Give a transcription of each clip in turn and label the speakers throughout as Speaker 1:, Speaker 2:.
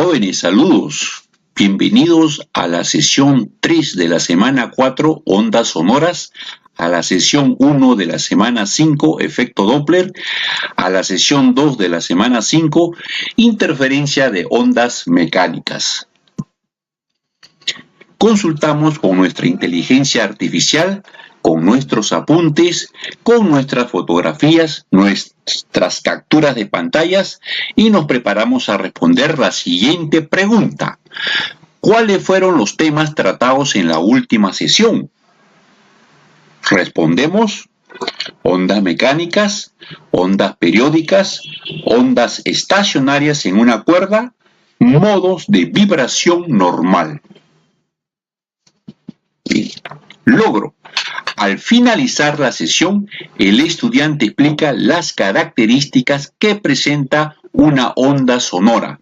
Speaker 1: Jóvenes, saludos. Bienvenidos a la sesión 3 de la semana 4, ondas sonoras, a la sesión 1 de la semana 5, efecto Doppler, a la sesión 2 de la semana 5, interferencia de ondas mecánicas. Consultamos con nuestra inteligencia artificial, con nuestros apuntes, con nuestras fotografías, nuestras capturas de pantallas y nos preparamos a responder la siguiente pregunta. ¿Cuáles fueron los temas tratados en la última sesión? Respondemos: ondas mecánicas, ondas periódicas, ondas estacionarias en una cuerda, modos de vibración normal. Logro. Al finalizar la sesión, el estudiante explica las características que presenta una onda sonora,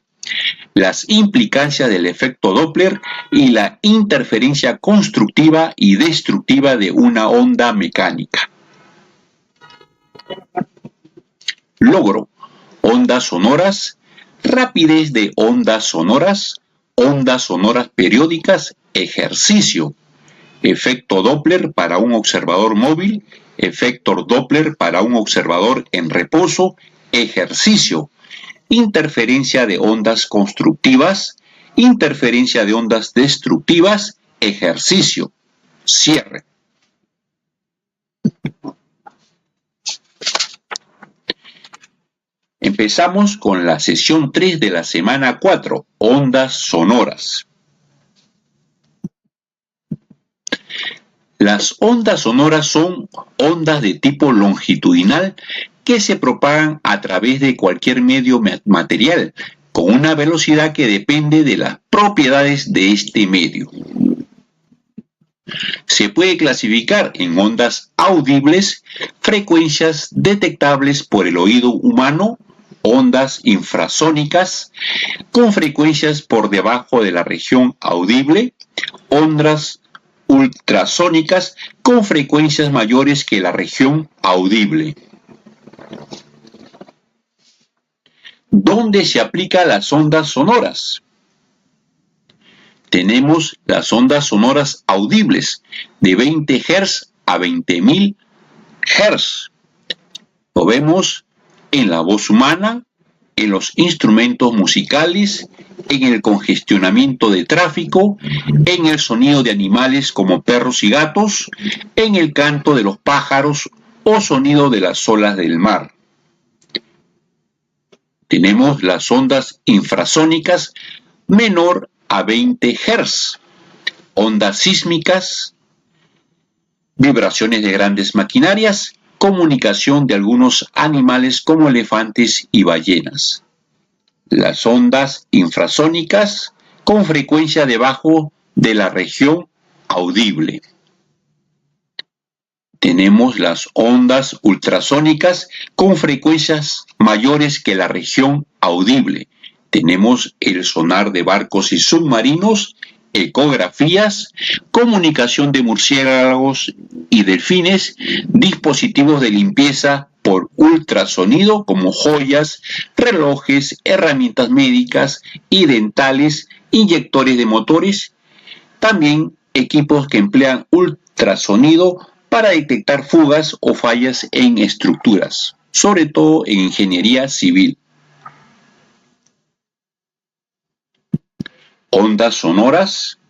Speaker 1: las implicancias del efecto Doppler y la interferencia constructiva y destructiva de una onda mecánica. Logro. Ondas sonoras, rapidez de ondas sonoras periódicas, ejercicio. Efecto Doppler para un observador móvil, efecto Doppler para un observador en reposo, ejercicio. Interferencia de ondas constructivas, interferencia de ondas destructivas, ejercicio. Cierre. Empezamos con la sesión 3 de la semana 4, ondas sonoras. Las ondas sonoras son ondas de tipo longitudinal que se propagan a través de cualquier medio material, con una velocidad que depende de las propiedades de este medio. Se puede clasificar en ondas audibles, frecuencias detectables por el oído humano, ondas infrasónicas, con frecuencias por debajo de la región audible, ondas ultrasónicas con frecuencias mayores que la región audible. ¿Dónde se aplican las ondas sonoras? Tenemos las ondas sonoras audibles de 20 Hz a 20.000 Hz. Lo vemos en la voz humana, en los instrumentos musicales, en el congestionamiento de tráfico, en el sonido de animales como perros y gatos, en el canto de los pájaros o sonido de las olas del mar. Tenemos las ondas infrasónicas menor a 20 Hz, ondas sísmicas, vibraciones de grandes maquinarias, comunicación de algunos animales como elefantes y ballenas. Las ondas infrasónicas con frecuencia debajo de la región audible. Tenemos las ondas ultrasónicas con frecuencias mayores que la región audible. Tenemos el sonar de barcos y submarinos, ecografías, comunicación de murciélagos y delfines, dispositivos de limpieza por ultrasonido como joyas, relojes, herramientas médicas y dentales, inyectores de motores, también equipos que emplean ultrasonido para detectar fugas o fallas en estructuras, sobre todo en ingeniería civil. Ondas sonoras.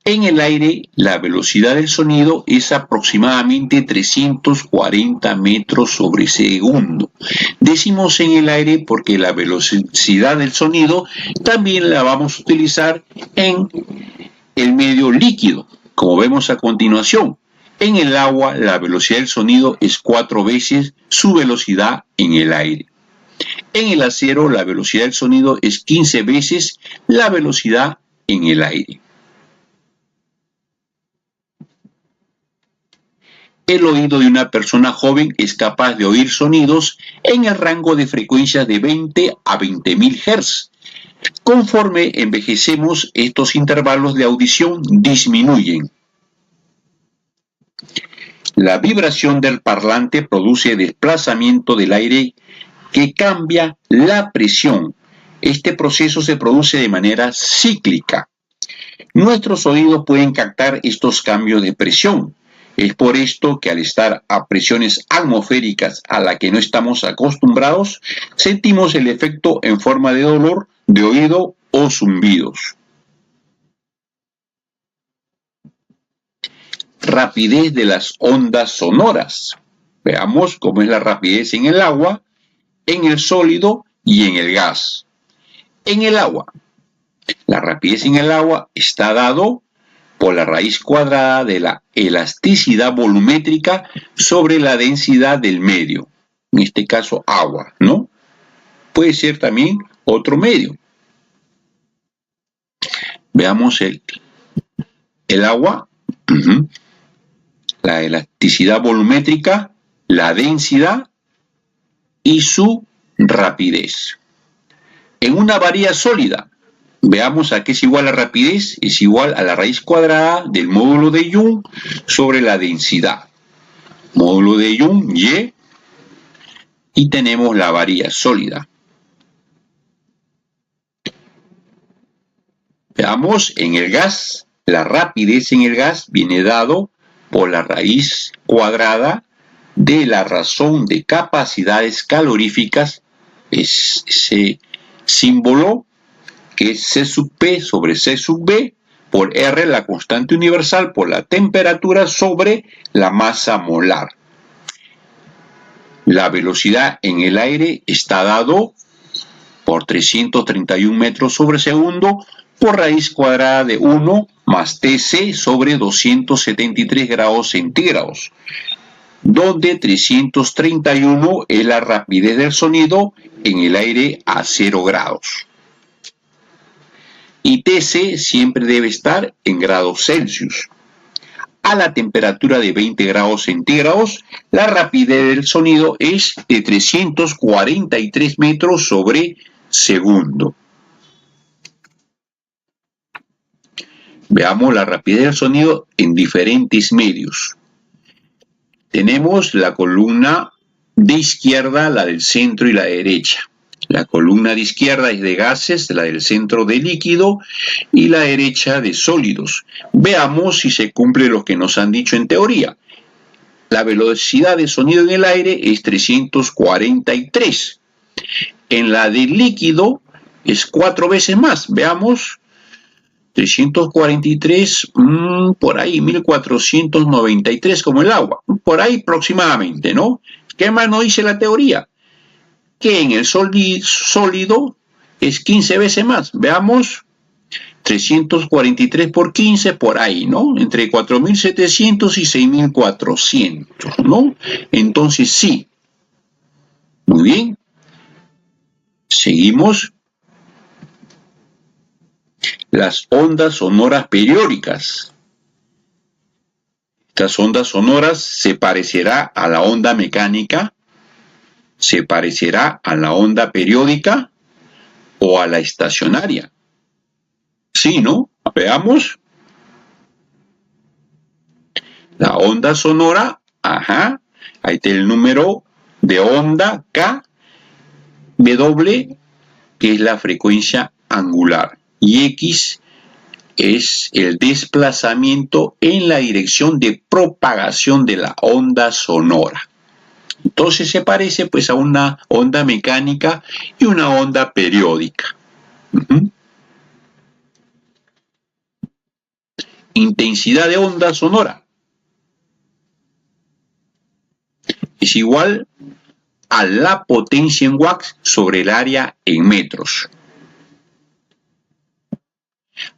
Speaker 1: En el aire, la velocidad del sonido es aproximadamente 340 metros sobre segundo. Decimos en el aire porque la velocidad del sonido también la vamos a utilizar en el medio líquido, como vemos a continuación. En el agua, la velocidad del sonido es 4 veces su velocidad en el aire. En el acero, la velocidad del sonido es 15 veces la velocidad en el aire. El oído de una persona joven es capaz de oír sonidos en el rango de frecuencias de 20 a 20.000 Hz. Conforme envejecemos, estos intervalos de audición disminuyen. La vibración del parlante produce desplazamiento del aire que cambia la presión. Este proceso se produce de manera cíclica. Nuestros oídos pueden captar estos cambios de presión. Es por esto que al estar a presiones atmosféricas a las que no estamos acostumbrados, sentimos el efecto en forma de dolor de oído o zumbidos. Rapidez de las ondas sonoras. Veamos cómo es la rapidez en el agua, en el sólido y en el gas. En el agua. La rapidez en el agua está dado por la raíz cuadrada de la elasticidad volumétrica sobre la densidad del medio. En este caso, agua, ¿no? Puede ser también otro medio. Veamos el agua. La elasticidad volumétrica, la densidad y su rapidez. En una varilla sólida, veamos a qué es igual la rapidez, es igual a la raíz cuadrada del módulo de Young sobre la densidad. Módulo de Young, Y, y tenemos la varilla sólida. Veamos, en el gas, la rapidez en el gas viene dado por la raíz cuadrada de la razón de capacidades caloríficas, es ese símbolo que es C sub P sobre C sub B, por R, la constante universal, por la temperatura sobre la masa molar. La velocidad en el aire está dado por 331 metros sobre segundo por raíz cuadrada de 1 más Tc sobre 273 grados centígrados, donde 331 es la rapidez del sonido en el aire a 0 grados. Y Tc siempre debe estar en grados Celsius. A la temperatura de 20 grados centígrados, la rapidez del sonido es de 343 metros sobre segundo. Veamos la rapidez del sonido en diferentes medios. Tenemos la columna de izquierda, la del centro y la derecha. La columna de izquierda es de gases, la del centro de líquido y la derecha de sólidos. Veamos si se cumple lo que nos han dicho en teoría. La velocidad de sonido en el aire es 343. En la del líquido es 4 veces más. Veamos. 343, por ahí, 1493 como el agua. Por ahí aproximadamente, ¿no? ¿Qué más nos dice la teoría? Que en el sólido es 15 veces más. Veamos, 343 por 15, por ahí, ¿no? Entre 4700 y 6400, ¿no? Entonces sí. Muy bien. Seguimos. Las ondas sonoras periódicas. Estas ondas sonoras se parecerá a la onda mecánica, se parecerá a la onda periódica o a la estacionaria. Sí, ¿no? Veamos. La onda sonora, ahí está el número de onda K, W, que es la frecuencia angular, y X es el desplazamiento en la dirección de propagación de la onda sonora. Entonces se parece pues a una onda mecánica y una onda periódica. Intensidad de onda sonora es igual a la potencia en watts sobre el área en metros.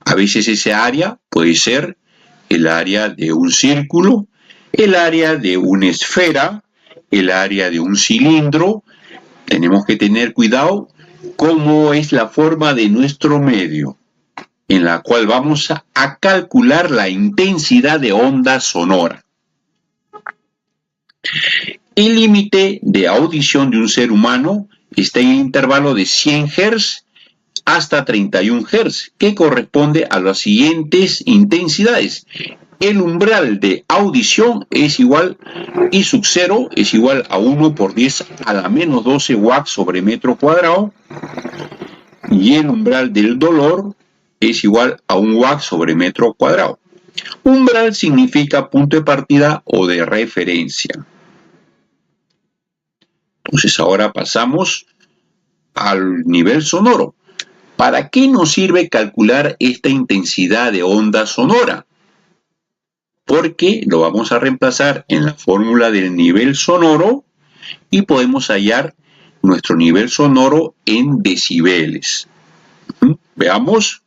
Speaker 1: A veces ese área puede ser el área de un círculo, el área de una esfera, el área de un cilindro. Tenemos que tener cuidado cómo es la forma de nuestro medio, en la cual vamos a calcular la intensidad de onda sonora. El límite de audición de un ser humano está en el intervalo de 100 Hz hasta 31 Hz, que corresponde a las siguientes intensidades. El umbral de audición es igual, I sub 0 es igual a 1 por 10 a la menos 12 watts sobre metro cuadrado. y el umbral del dolor es igual a 1 watt sobre metro cuadrado. Umbral significa punto de partida o de referencia. Entonces ahora pasamos al nivel sonoro. ¿Para qué nos sirve calcular esta intensidad de onda sonora? Porque lo vamos a reemplazar en la fórmula del nivel sonoro y podemos hallar nuestro nivel sonoro en decibeles. Veamos.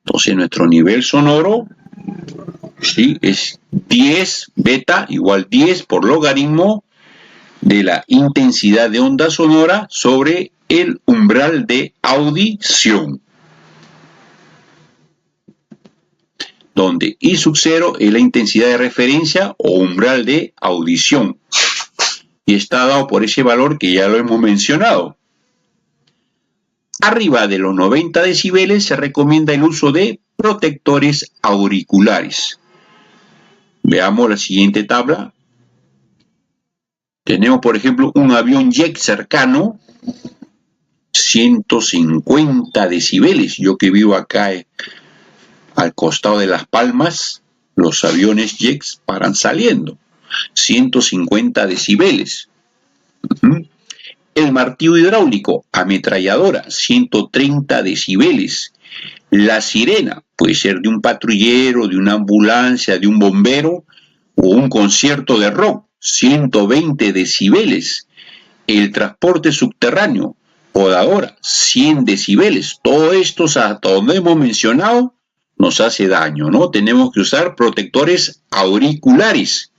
Speaker 1: Entonces nuestro nivel sonoro, ¿sí?, es 10 beta igual 10 por logaritmo de la intensidad de onda sonora sobre el umbral de audición, donde I sub 0 es la intensidad de referencia o umbral de audición y está dado por ese valor que ya lo hemos mencionado. Arriba de los 90 decibeles se recomienda el uso de protectores auriculares. Veamos la siguiente tabla. Tenemos, por ejemplo, un avión jet cercano, 150 decibeles. Yo que vivo acá al costado de Las Palmas, los aviones jets paran saliendo. 150 decibeles. El martillo hidráulico, ametralladora, 130 decibeles. La sirena puede ser de un patrullero, de una ambulancia, de un bombero o un concierto de rock, 120 decibeles. El transporte subterráneo, podadora, 100 decibeles. Todo esto, hasta donde hemos mencionado, nos hace daño, ¿no? Tenemos que usar protectores auriculares.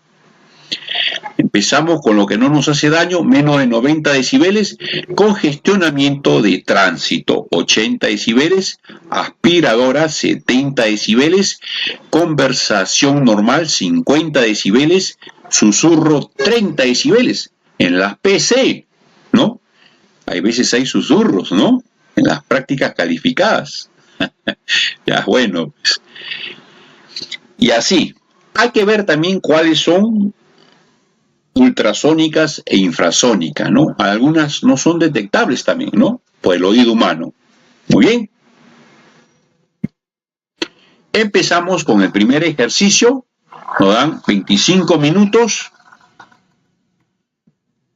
Speaker 1: Empezamos con lo que no nos hace daño, menos de 90 decibeles, congestionamiento de tránsito, 80 decibeles, aspiradora, 70 decibeles, conversación normal, 50 decibeles, susurro, 30 decibeles. En las PC, ¿no? Hay veces hay susurros, ¿no? En las prácticas calificadas. Ya, bueno. Y así, hay que ver también cuáles son ultrasónicas e infrasónicas, ¿no? Algunas no son detectables también, ¿no?, por el oído humano. Muy bien. Empezamos con el primer ejercicio. Nos dan 25 minutos.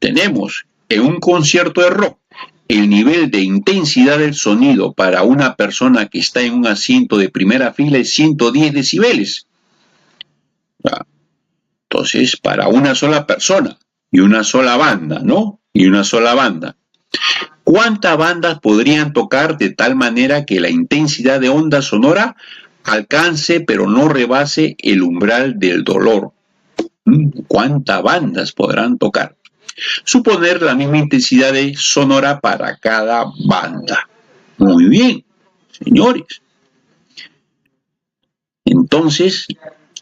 Speaker 1: Tenemos en un concierto de rock el nivel de intensidad del sonido para una persona que está en un asiento de primera fila es 110 decibeles. Entonces, para una sola persona y una sola banda, ¿no? Y una sola banda. ¿Cuántas bandas podrían tocar de tal manera que la intensidad de onda sonora alcance pero no rebase el umbral del dolor? ¿Cuántas bandas podrán tocar? Suponer la misma intensidad de sonora para cada banda. Muy bien, señores. Entonces,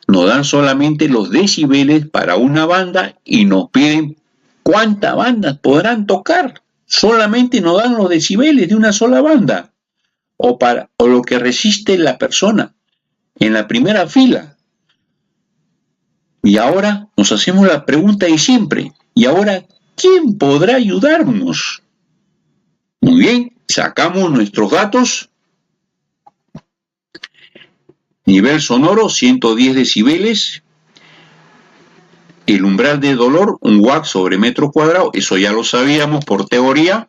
Speaker 1: nos dan solamente los decibeles para una banda y nos piden cuántas bandas podrán tocar. Solamente nos dan los decibeles de una sola banda o lo que resiste la persona en la primera fila. Y ahora nos hacemos la pregunta de siempre. ¿Y ahora quién podrá ayudarnos? Muy bien, sacamos nuestros datos. Nivel sonoro, 110 decibeles. El umbral de dolor, 1 watt sobre metro cuadrado. Eso ya lo sabíamos por teoría.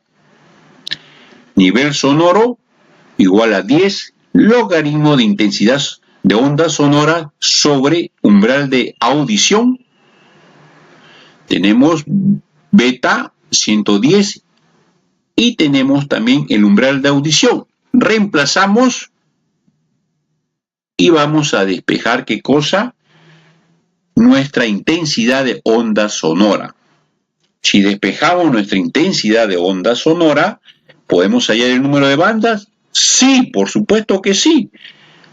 Speaker 1: Nivel sonoro, igual a 10 logaritmo de intensidad de onda sonora sobre umbral de audición. Tenemos beta, 110. Y tenemos también el umbral de audición. Reemplazamos y vamos a despejar, ¿qué cosa? Nuestra intensidad de onda sonora. Si despejamos nuestra intensidad de onda sonora, ¿podemos hallar el número de bandas? Sí, por supuesto que sí.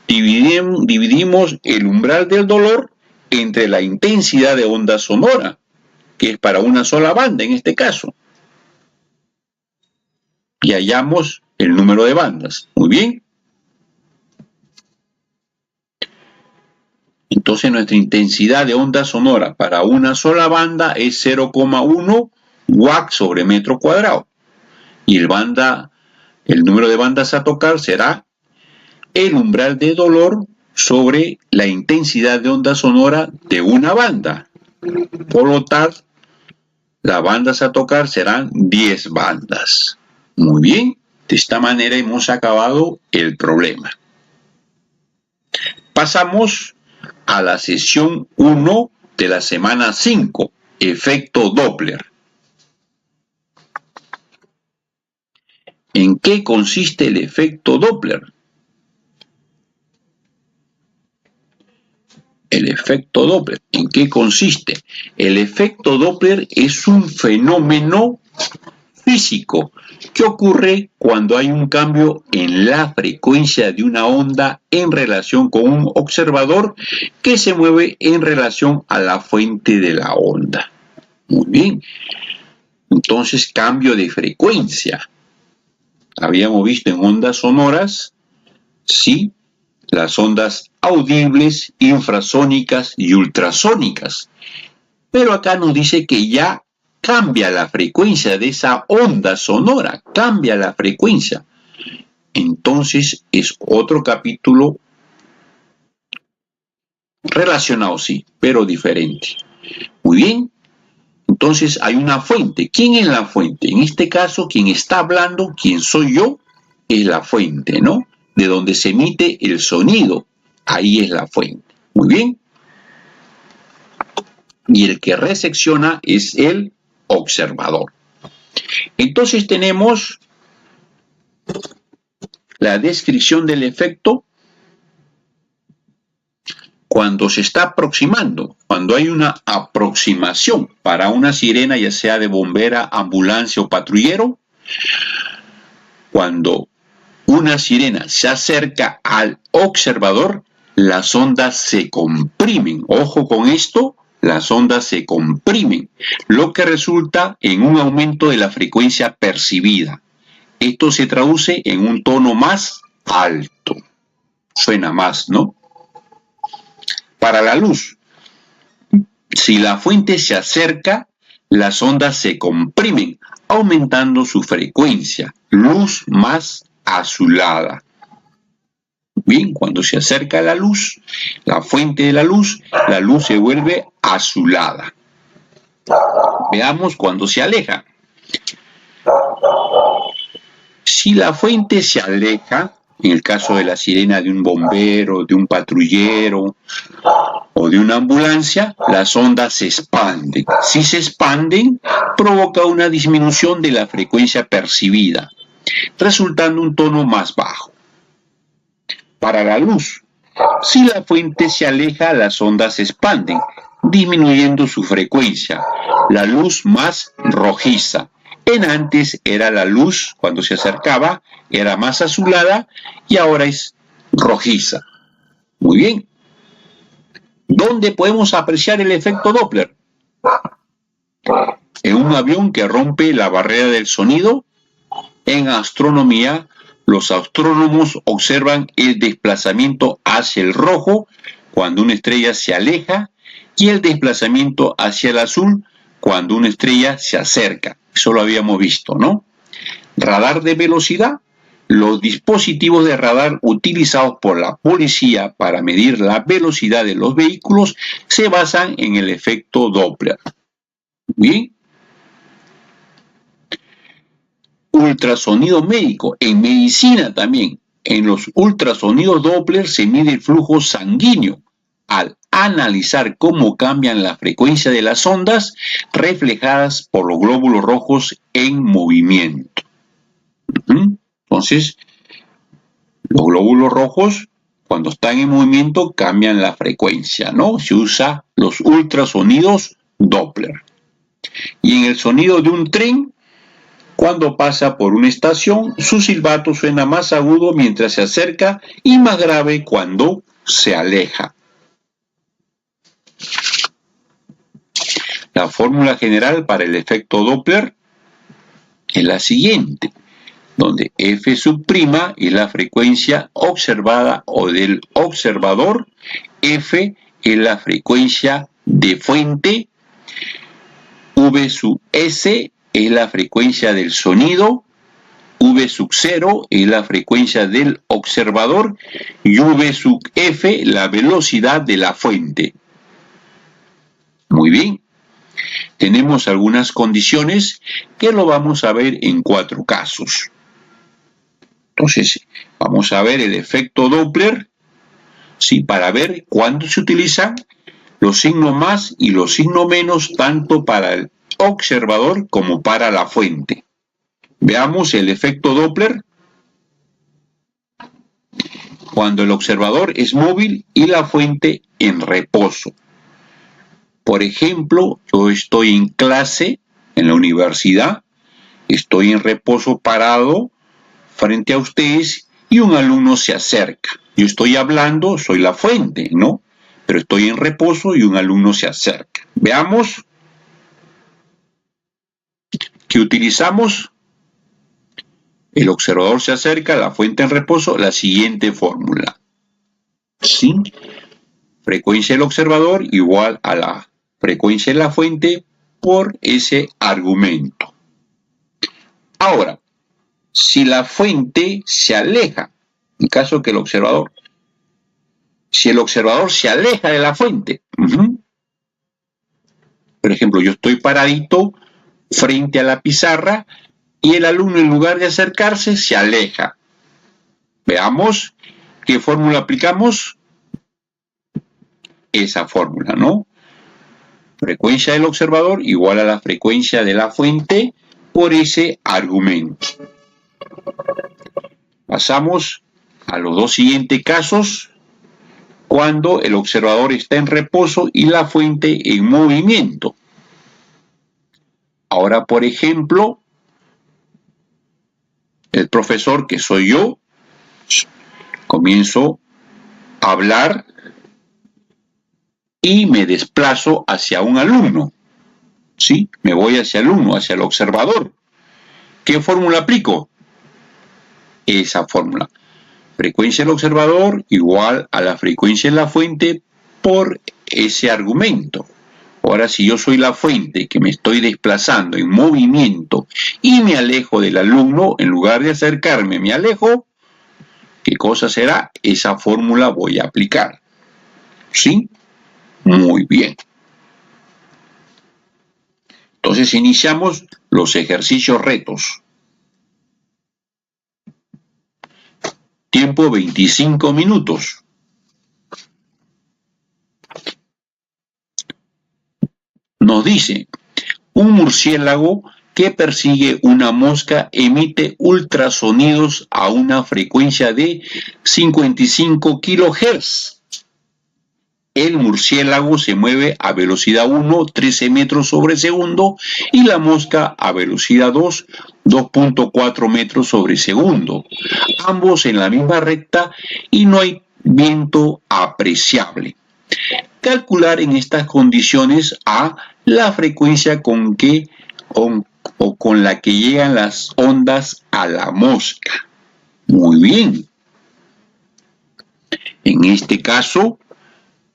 Speaker 1: Dividimos el umbral del dolor entre la intensidad de onda sonora, que es para una sola banda en este caso. Y hallamos el número de bandas. Muy bien. Entonces nuestra intensidad de onda sonora para una sola banda es 0,1 watt sobre metro cuadrado. y el número de bandas a tocar será el umbral de dolor sobre la intensidad de onda sonora de una banda. Por lo tanto, las bandas a tocar serán 10 bandas. Muy bien, de esta manera hemos acabado el problema. Pasamos a la sesión 1 de la semana 5, efecto Doppler. ¿En qué consiste el efecto Doppler? El efecto Doppler, ¿en qué consiste? El efecto Doppler es un fenómeno físico que ocurre cuando hay un cambio en la frecuencia de una onda en relación con un observador que se mueve en relación a la fuente de la onda. Muy bien. Entonces, cambio de frecuencia. Habíamos visto en ondas sonoras, sí, las ondas audibles, infrasónicas y ultrasónicas. Pero acá nos dice que ya cambia la frecuencia de esa onda sonora, cambia la frecuencia. Entonces es otro capítulo relacionado, sí, pero diferente. Muy bien, entonces hay una fuente. ¿Quién es la fuente? En este caso, quien está hablando, quien soy yo, es la fuente, ¿no? De donde se emite el sonido. Ahí es la fuente. Muy bien. Y el que recepciona es el observador. Entonces tenemos la descripción del efecto cuando se está aproximando, cuando hay una aproximación para una sirena, ya sea de bombera, ambulancia o patrullero. Cuando una sirena se acerca al observador, las ondas se comprimen. Ojo con esto, las ondas se comprimen, lo que resulta en un aumento de la frecuencia percibida. Esto se traduce en un tono más alto. Suena más, ¿no? Para la luz, si la fuente se acerca, las ondas se comprimen, aumentando su frecuencia. Luz más azulada. Bien, cuando se acerca la luz, la fuente de la luz se vuelve azulada. Veamos cuando se aleja. Si la fuente se aleja, en el caso de la sirena de un bombero, de un patrullero o de una ambulancia, las ondas se expanden. Si se expanden, provoca una disminución de la frecuencia percibida, resultando un tono más bajo. Para la luz, si la fuente se aleja, las ondas se expanden, disminuyendo su frecuencia. La luz más rojiza. En antes era la luz, cuando se acercaba, era más azulada y ahora es rojiza. Muy bien. ¿Dónde podemos apreciar el efecto Doppler? En un avión que rompe la barrera del sonido. En astronomía, los astrónomos observan el desplazamiento hacia el rojo cuando una estrella se aleja y el desplazamiento hacia el azul cuando una estrella se acerca. Eso lo habíamos visto, ¿no? Radar de velocidad. Los dispositivos de radar utilizados por la policía para medir la velocidad de los vehículos se basan en el efecto Doppler. Bien. Ultrasonido médico. En medicina también. En los ultrasonidos Doppler se mide el flujo sanguíneo al analizar cómo cambian la frecuencia de las ondas reflejadas por los glóbulos rojos en movimiento. Entonces, los glóbulos rojos, cuando están en movimiento, cambian la frecuencia, ¿no? Se usa los ultrasonidos Doppler. Y en el sonido de un tren, cuando pasa por una estación, su silbato suena más agudo mientras se acerca y más grave cuando se aleja. La fórmula general para el efecto Doppler es la siguiente, donde F sub' es la frecuencia observada o del observador, F es la frecuencia de fuente, V sub S es la frecuencia del sonido V sub 0 es la frecuencia del observador y V sub f la velocidad de la fuente. Muy bien. Tenemos algunas condiciones que lo vamos a ver en 4 casos. Entonces, vamos a ver el efecto Doppler, ¿sí? Para ver cuándo se utilizan los signos más y los signos menos, tanto para el observador como para la fuente. Veamos el efecto Doppler cuando el observador es móvil y la fuente en reposo. Por ejemplo, yo estoy en clase en la universidad, estoy en reposo parado frente a ustedes y un alumno se acerca. Yo estoy hablando, soy la fuente, ¿no? Pero estoy en reposo y un alumno se acerca. Veamos que utilizamos el observador se acerca, la fuente en reposo, la siguiente fórmula. ¿Sí? Frecuencia del observador igual a la frecuencia de la fuente por ese argumento. Ahora, si la fuente se aleja, en caso que el observador, si el observador se aleja de la fuente, por ejemplo, yo estoy paradito frente a la pizarra y el alumno en lugar de acercarse se aleja. Veamos qué fórmula aplicamos. Esa fórmula, ¿no? Frecuencia del observador igual a la frecuencia de la fuente por ese argumento. Pasamos a los dos siguientes casos cuando el observador está en reposo y la fuente en movimiento. Ahora, por ejemplo, el profesor, que soy yo, comienzo a hablar y me desplazo hacia un alumno. ¿Sí? Me voy hacia el alumno, hacia el observador. ¿Qué fórmula aplico? Esa fórmula. Frecuencia del observador igual a la frecuencia de la fuente por ese argumento. Ahora, si yo soy la fuente que me estoy desplazando en movimiento y me alejo del alumno, en lugar de acercarme, me alejo, ¿qué cosa será? Esa fórmula voy a aplicar. ¿Sí? Muy bien. Entonces iniciamos los ejercicios retos. Tiempo 25 minutos. Nos dice, un murciélago que persigue una mosca emite ultrasonidos a una frecuencia de 55 kHz. El murciélago se mueve a velocidad 1, 13 metros sobre segundo, y la mosca a velocidad 2, 2.4 metros sobre segundo. Ambos en la misma recta y no hay viento apreciable. Calcular en estas condiciones a la frecuencia con la que llegan las ondas a la mosca. Muy bien. En este caso,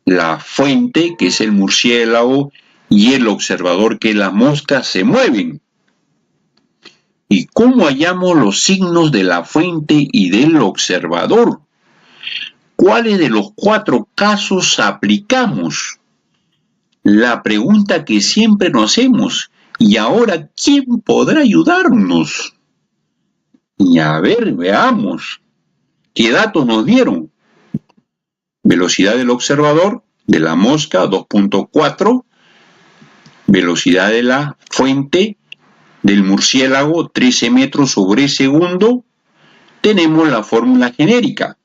Speaker 1: la fuente, que es el murciélago, y el observador, que es la mosca, se mueven. ¿Y cómo hallamos los signos de la fuente y del observador? ¿Cuáles de los 4 casos aplicamos? La pregunta que siempre nos hacemos. ¿Y ahora quién podrá ayudarnos? Y a ver, veamos. ¿Qué datos nos dieron? Velocidad del observador, de la mosca, 2.4. Velocidad de la fuente, del murciélago, 13 metros sobre segundo. Tenemos la fórmula genérica,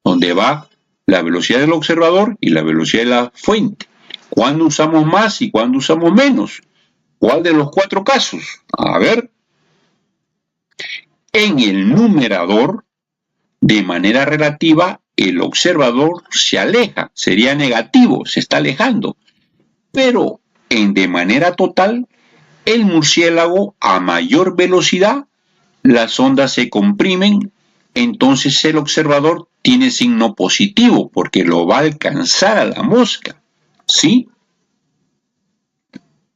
Speaker 1: donde va la velocidad del observador y la velocidad de la fuente. ¿Cuándo usamos más y cuándo usamos menos? ¿Cuál de los 4 casos? A ver. En el numerador, de manera relativa, el observador se aleja, sería negativo, se está alejando. Pero de manera total, el murciélago a mayor velocidad, las ondas se comprimen, entonces el observador tiene signo positivo porque lo va a alcanzar a la mosca. ¿Sí?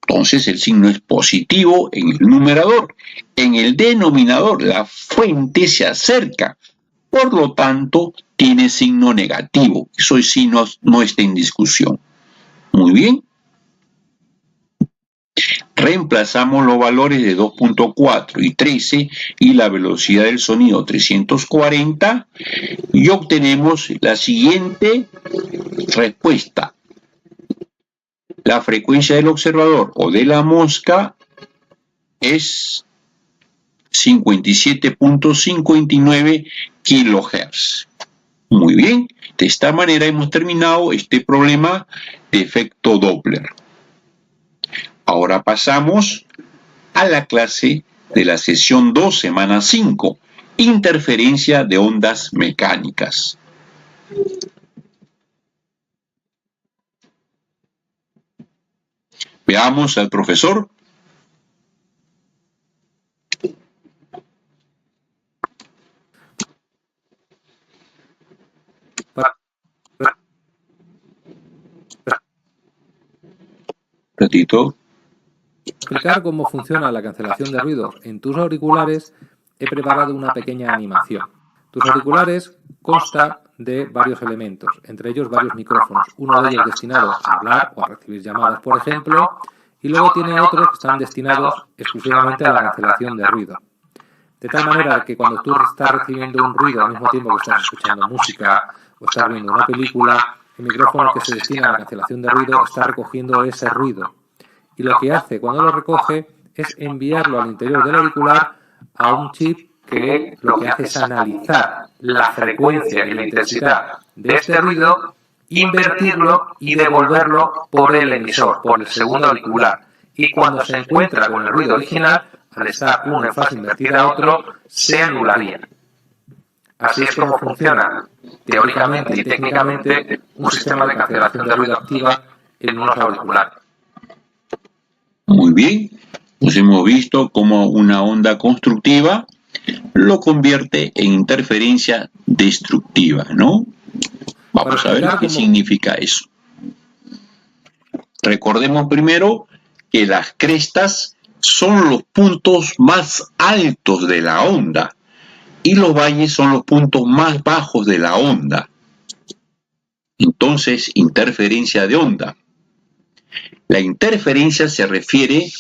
Speaker 1: Entonces el signo es positivo en el numerador. En el denominador la fuente se acerca. Por lo tanto, tiene signo negativo. Eso sí no está en discusión. Muy bien. Reemplazamos los valores de 2.4 y 13 y la velocidad del sonido 340 y obtenemos la siguiente respuesta. La frecuencia del observador o de la mosca es 57.59 kHz. Muy bien, de esta manera hemos terminado este problema de efecto Doppler. Ahora pasamos a la clase de la sesión 2, semana 5, interferencia de ondas mecánicas. Veamos al profesor. Ratito.
Speaker 2: Explicar cómo funciona la cancelación de ruidos en tus auriculares, he preparado una pequeña animación. Tus auriculares consta de varios elementos, entre ellos varios micrófonos, uno de ellos destinado a hablar o a recibir llamadas, por ejemplo, y luego tiene otros que están destinados exclusivamente a la cancelación de ruido. De tal manera que cuando tú estás recibiendo un ruido al mismo tiempo que estás escuchando música o estás viendo una película, el micrófono que se destina a la cancelación de ruido está recogiendo ese ruido. Y lo que hace cuando lo recoge es enviarlo al interior del auricular a un chip que lo que hace es analizar la frecuencia y la intensidad de este ruido, invertirlo y devolverlo por el emisor, por el segundo auricular. Y cuando se encuentra con el ruido original, al estar uno en fase invertida a otro, se anularía. Así es como funciona, teóricamente y técnicamente, un sistema de cancelación de ruido activa en unos auriculares.
Speaker 1: Muy bien, pues hemos visto cómo una onda constructiva lo convierte en interferencia destructiva, ¿no? Vamos a ver qué significa eso. Recordemos primero que las crestas son los puntos más altos de la onda y los valles son los puntos más bajos de la onda. Entonces, interferencia de onda. La interferencia se refiere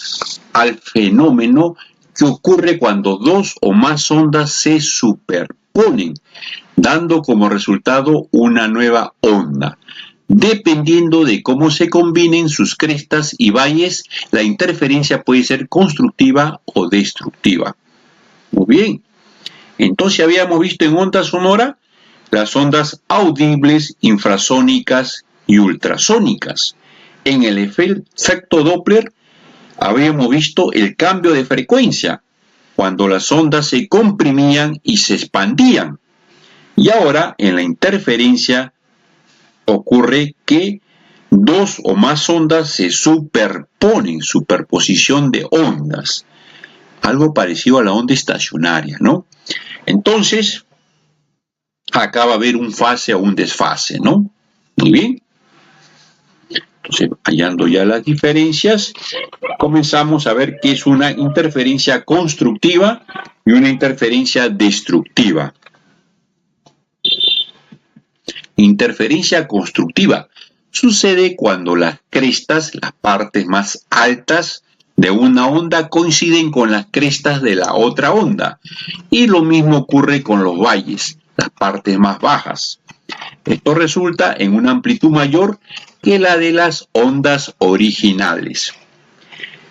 Speaker 1: al fenómeno que ocurre cuando dos o más ondas se superponen, dando como resultado una nueva onda. Dependiendo de cómo se combinen sus crestas y valles, la interferencia puede ser constructiva o destructiva. Muy bien. Entonces habíamos visto en onda sonora las ondas audibles, infrasónicas y ultrasónicas. En el efecto Doppler habíamos visto el cambio de frecuencia, cuando las ondas se comprimían y se expandían. Y ahora en la interferencia ocurre que dos o más ondas se superponen, superposición de ondas. Algo parecido a la onda estacionaria, ¿no? Entonces, acá va a haber un fase o un desfase, ¿no? Muy bien. Entonces, hallando ya las diferencias, comenzamos a ver qué es una interferencia constructiva y una interferencia destructiva. Interferencia constructiva sucede cuando las crestas, las partes más altas de una onda, coinciden con las crestas de la otra onda. Y lo mismo ocurre con los valles, las partes más bajas. Esto resulta en una amplitud mayor que la de las ondas originales.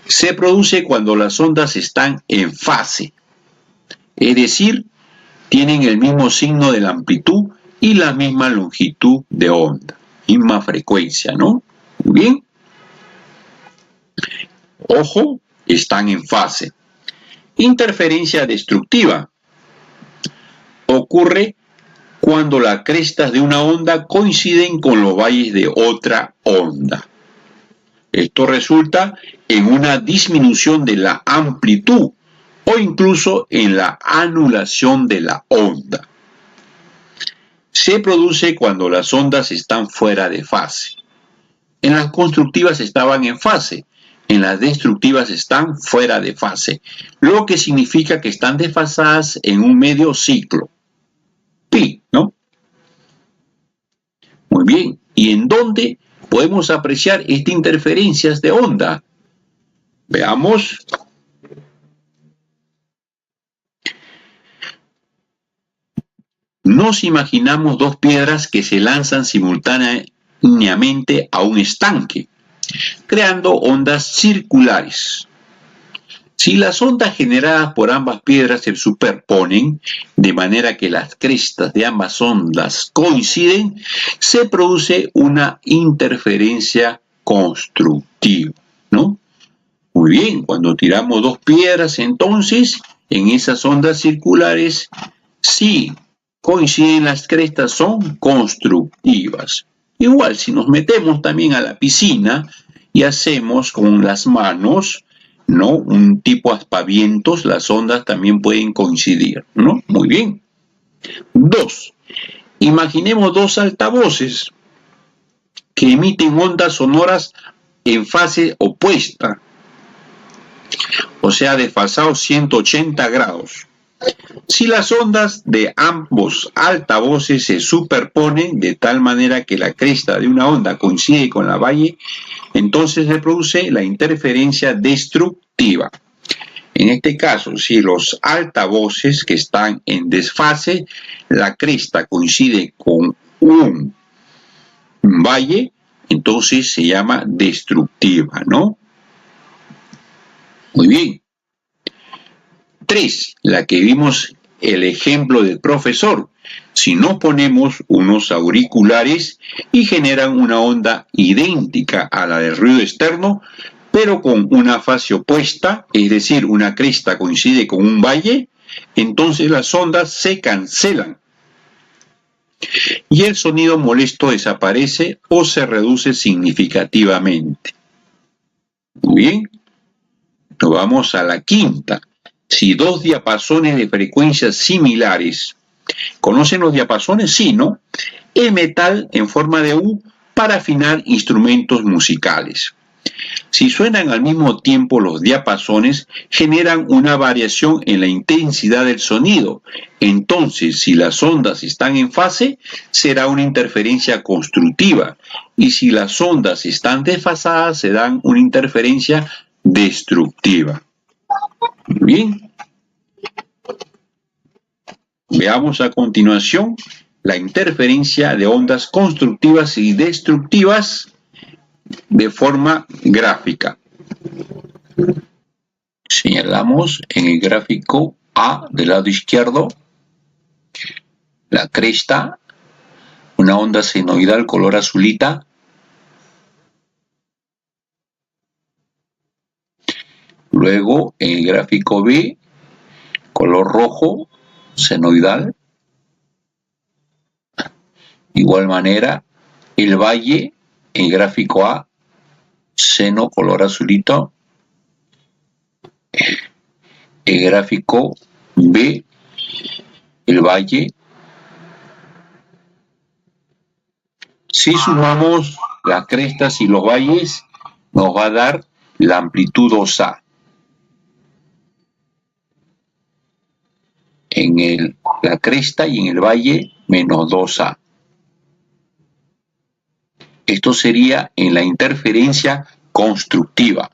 Speaker 1: Se produce cuando las ondas están en fase, es decir, tienen el mismo signo de la amplitud y la misma longitud de onda, misma frecuencia, ¿no? Muy bien. Ojo, están en fase. Interferencia destructiva ocurre cuando las crestas de una onda coinciden con los valles de otra onda. Esto resulta en una disminución de la amplitud o incluso en la anulación de la onda. Se produce cuando las ondas están fuera de fase. En las constructivas estaban en fase, En las destructivas están fuera de fase, lo que significa que están desfasadas en un medio ciclo. Pi, ¿no? Muy bien. ¿Y en dónde podemos apreciar estas interferencias de onda? Veamos. Nos imaginamos dos piedras que se lanzan simultáneamente a un estanque, creando ondas circulares. Si las ondas generadas por ambas piedras se superponen, de manera que las crestas de ambas ondas coinciden, se produce una interferencia constructiva, ¿no? Muy bien, cuando tiramos dos piedras, entonces, en esas ondas circulares, sí coinciden las crestas, son constructivas. Igual, si nos metemos también a la piscina y hacemos con las manos, ¿no?, un tipo aspavientos, las ondas también pueden coincidir, ¿no? Muy bien. 2. Imaginemos dos altavoces que emiten ondas sonoras en fase opuesta, o sea, desfasados 180 grados. Si las ondas de ambos altavoces se superponen de tal manera que la cresta de una onda coincide con la valle, entonces se produce la interferencia destructiva. En este caso, si los altavoces que están en desfase, la cresta coincide con un valle, entonces se llama destructiva, ¿no? Muy bien. 3. La que vimos el ejemplo del profesor. Si nos ponemos unos auriculares y generan una onda idéntica a la del ruido externo, pero con una fase opuesta, es decir, una cresta coincide con un valle, entonces las ondas se cancelan y el sonido molesto desaparece o se reduce significativamente. Muy bien, nos vamos a la quinta. Si dos diapasones de frecuencias similares, ¿conocen los diapasones? Sí, ¿no? El metal en forma de U para afinar instrumentos musicales. Si suenan al mismo tiempo los diapasones, generan una variación en la intensidad del sonido. Entonces, si las ondas están en fase, será una interferencia constructiva. Y si las ondas están desfasadas, se dan una interferencia destructiva. Bien. Veamos a continuación la interferencia de ondas constructivas y destructivas de forma gráfica. Señalamos en el gráfico A del lado izquierdo la cresta, una onda senoidal color azulita. Luego en el gráfico B, color rojo, senoidal. Igual manera, el valle, en el gráfico A, seno color azulito. El gráfico B, el valle. Si sumamos las crestas y los valles, nos va a dar la amplitud 2A. En la cresta y en el valle, menos 2A. Esto sería en la interferencia constructiva.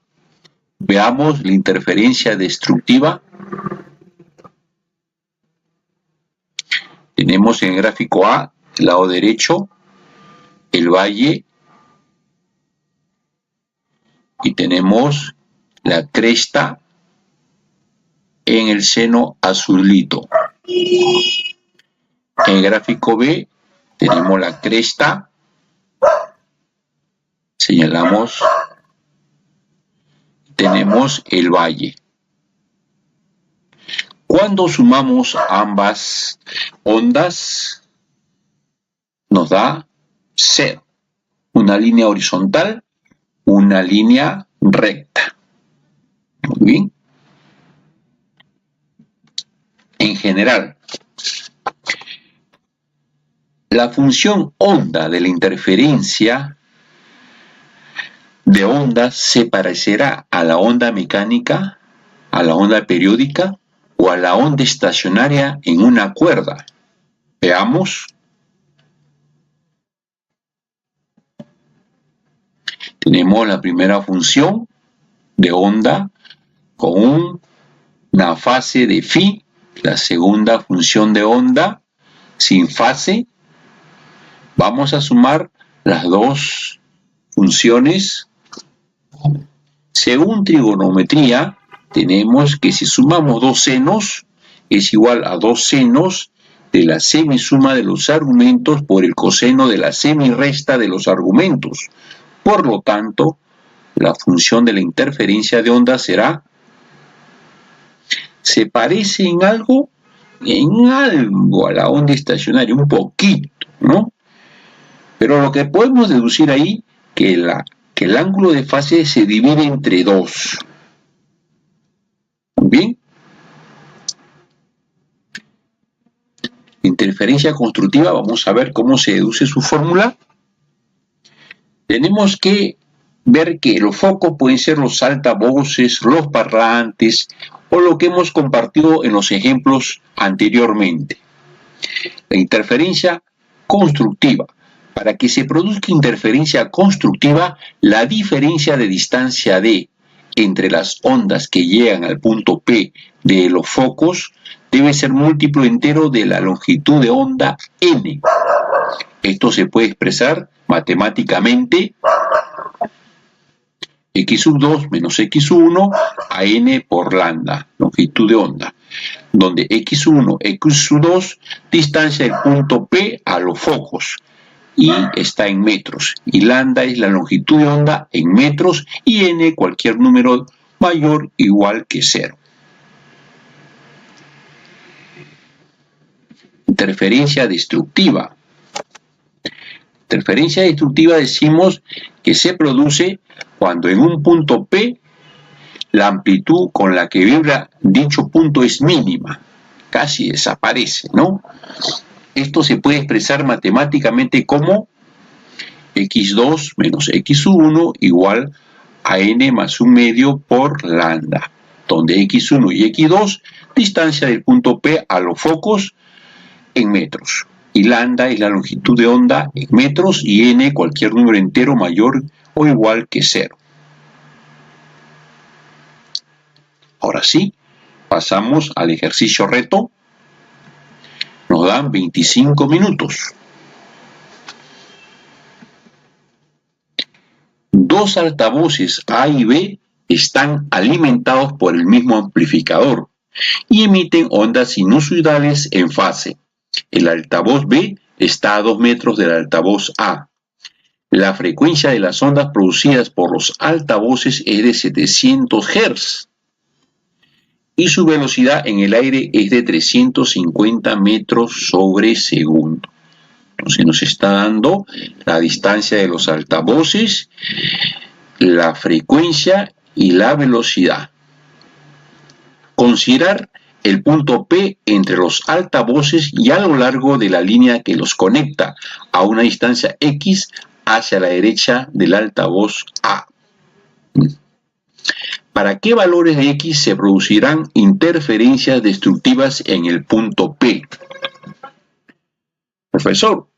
Speaker 1: Veamos la interferencia destructiva. Tenemos en el gráfico A, del lado derecho, el valle, y tenemos la cresta en el seno azulito. En el gráfico B tenemos la cresta, señalamos, tenemos el valle. Cuando sumamos ambas ondas, nos da 0. Una línea horizontal, una línea recta. Muy bien. En general, la función onda de la interferencia de onda se parecerá a la onda mecánica, a la onda periódica o a la onda estacionaria en una cuerda? Veamos. Tenemos la primera función de onda con una fase de phi, la segunda función de onda sin fase. Vamos a sumar las dos funciones. Según trigonometría, tenemos que si sumamos dos senos es igual a dos senos de la semisuma de los argumentos por el coseno de la semirresta de los argumentos. Por lo tanto, la función de la interferencia de onda será, ¿se parece en algo? En algo a la onda estacionaria, un poquito, ¿no? Pero lo que podemos deducir ahí, que el ángulo de fase se divide entre dos. Bien. Interferencia constructiva, vamos a ver cómo se deduce su fórmula. Tenemos que ver que los focos pueden ser los altavoces, los parlantes o lo que hemos compartido en los ejemplos anteriormente. La interferencia constructiva. Para que se produzca interferencia constructiva, la diferencia de distancia D entre las ondas que llegan al punto P de los focos debe ser múltiplo entero de la longitud de onda n. Esto se puede expresar matemáticamente x2 menos x1 a n por lambda, longitud de onda, donde x1, x2, distancia del punto P a los focos, y está en metros, y lambda es la longitud de onda en metros, y n cualquier número mayor o igual que 0. Interferencia destructiva. Interferencia destructiva decimos que se produce cuando en un punto P la amplitud con la que vibra dicho punto es mínima, casi desaparece, ¿no? Esto se puede expresar matemáticamente como x2 menos x1 igual a n más 1 medio por lambda, donde x1 y x2 distancia del punto P a los focos en metros, y lambda es la longitud de onda en metros y n cualquier número entero mayor o igual que 0. Ahora sí, pasamos al ejercicio reto. Nos dan 25 minutos. Dos altavoces A y B están alimentados por el mismo amplificador y emiten ondas sinusoidales en fase. El altavoz B está a 2 metros del altavoz A. La frecuencia de las ondas producidas por los altavoces es de 700 Hz y su velocidad en el aire es de 350 metros sobre segundo. Entonces nos está dando la distancia de los altavoces, la frecuencia y la velocidad. Considerar el punto P entre los altavoces y a lo largo de la línea que los conecta a una distancia X hacia la derecha del altavoz A. ¿Para qué valores de X se producirán interferencias destructivas en el punto P? Profesor,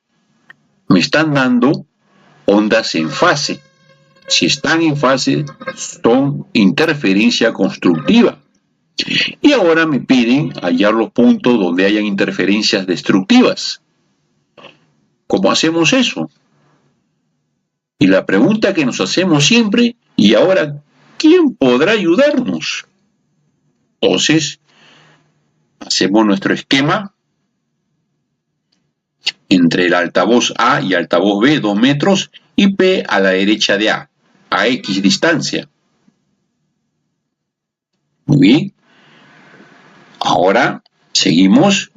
Speaker 1: me están dando ondas en fase. Si están en fase, son interferencia constructiva. Y ahora me piden hallar los puntos donde hayan interferencias destructivas. ¿Cómo hacemos eso? Y la pregunta que nos hacemos siempre, ¿y ahora quién podrá ayudarnos? Entonces, hacemos nuestro esquema. Entre el altavoz A y altavoz B, 2 metros, y P a la derecha de A X distancia. Muy bien. Ahora seguimos.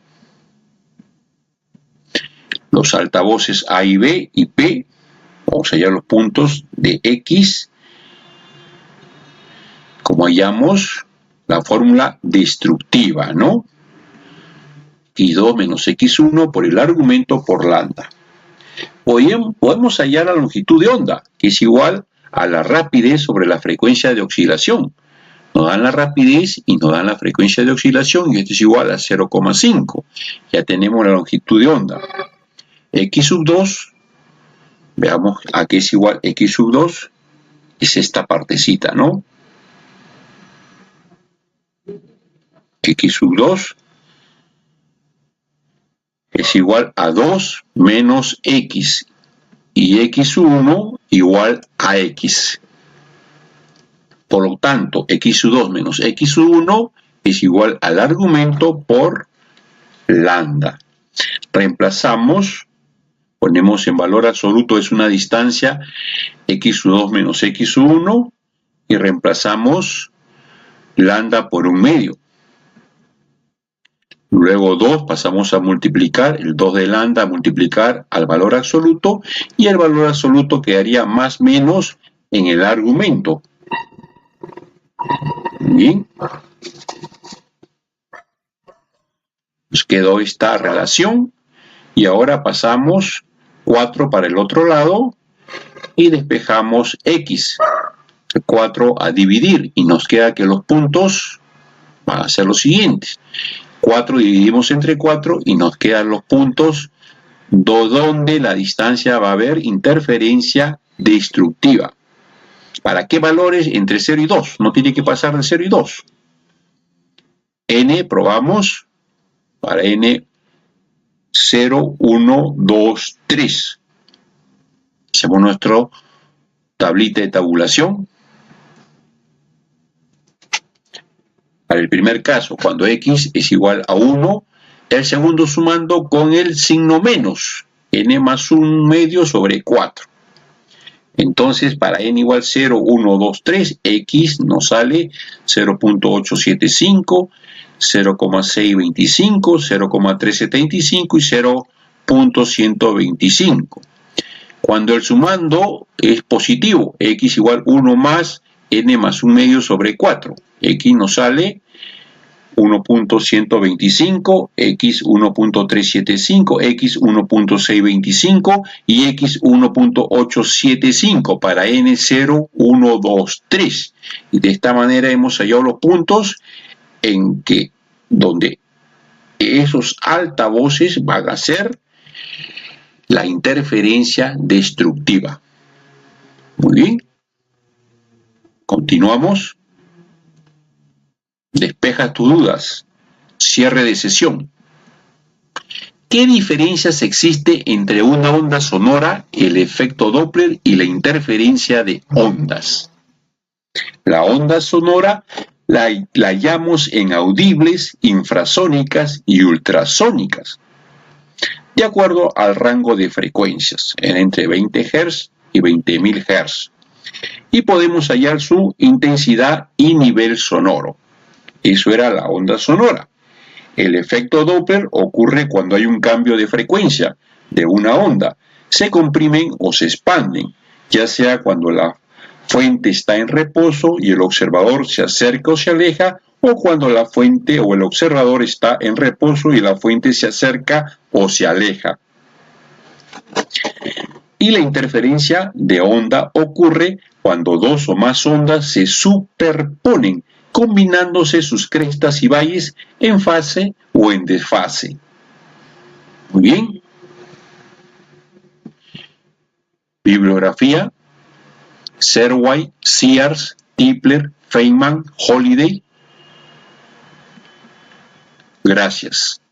Speaker 1: Los altavoces A y B y P. Vamos a hallar los puntos de X. Como hallamos la fórmula destructiva, ¿no? x2 menos x1 por el argumento por lambda. Podemos hallar la longitud de onda, que es igual a la rapidez sobre la frecuencia de oscilación. Nos dan la rapidez y nos dan la frecuencia de oscilación y esto es igual a 0,5. Ya tenemos la longitud de onda. X sub 2, veamos a qué es igual X sub 2, es esta partecita, ¿no? X sub 2 es igual a 2 menos X y X sub 1 igual a X. Por lo tanto, X sub 2 menos X sub 1 es igual al argumento por lambda. Reemplazamos, ponemos en valor absoluto, es una distancia X sub 2 menos X sub 1 y reemplazamos lambda por 1/2. Luego 2 pasamos a multiplicar, el 2 de lambda a multiplicar al valor absoluto y el valor absoluto quedaría más menos en el argumento. Bien. Nos quedó esta relación y ahora pasamos 4 para el otro lado y despejamos X. 4 a dividir y nos queda que los puntos van a ser los siguientes. 4 dividimos entre 4 y nos quedan los puntos donde la distancia va a haber interferencia destructiva. ¿Para qué valores? Entre 0 y 2. No tiene que pasar de 0 y 2. N probamos para N 0, 1, 2, 3. Hacemos nuestra tablita de tabulación. Para el primer caso, cuando X es igual a 1, el segundo sumando con el signo menos, N más 1/2 sobre 4. Entonces, para N igual 0, 1, 2, 3, X nos sale 0.875, 0,625, 0,375 y 0.125. Cuando el sumando es positivo, X igual 1 más N más 1/2 sobre 4. X nos sale 1.125, X 1.375, X 1.625 y X 1.875 para N 0, 1, 2, 3. Y de esta manera hemos hallado los puntos en que donde esos altavoces van a ser la interferencia destructiva. Muy bien. Continuamos. Despeja tus dudas. Cierre de sesión. ¿Qué diferencias existe entre una onda sonora, el efecto Doppler y la interferencia de ondas? La onda sonora la hallamos en audibles, infrasónicas y ultrasónicas, de acuerdo al rango de frecuencias, entre 20 Hz y 20.000 Hz, y podemos hallar su intensidad y nivel sonoro. Eso era la onda sonora. El efecto Doppler ocurre cuando hay un cambio de frecuencia de una onda. Se comprimen o se expanden, ya sea cuando la fuente está en reposo y el observador se acerca o se aleja, o cuando la fuente o el observador está en reposo y la fuente se acerca o se aleja. Y la interferencia de onda ocurre cuando dos o más ondas se superponen, combinándose sus crestas y valles en fase o en desfase. Muy bien. Bibliografía: Serway, Sears, Tipler, Feynman, Holiday. Gracias.